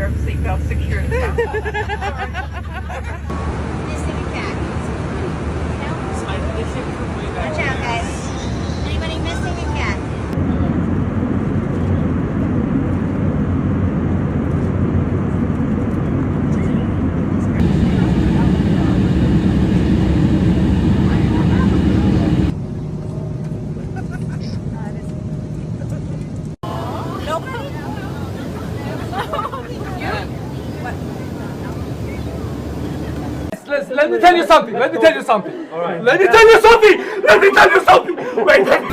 your seatbelt secured. Missing a cat. Watch out, guys. Anybody missing a cat? Let me tell you something. Let me tell you something. All right. Let me tell you something. Let me tell you something. Wait.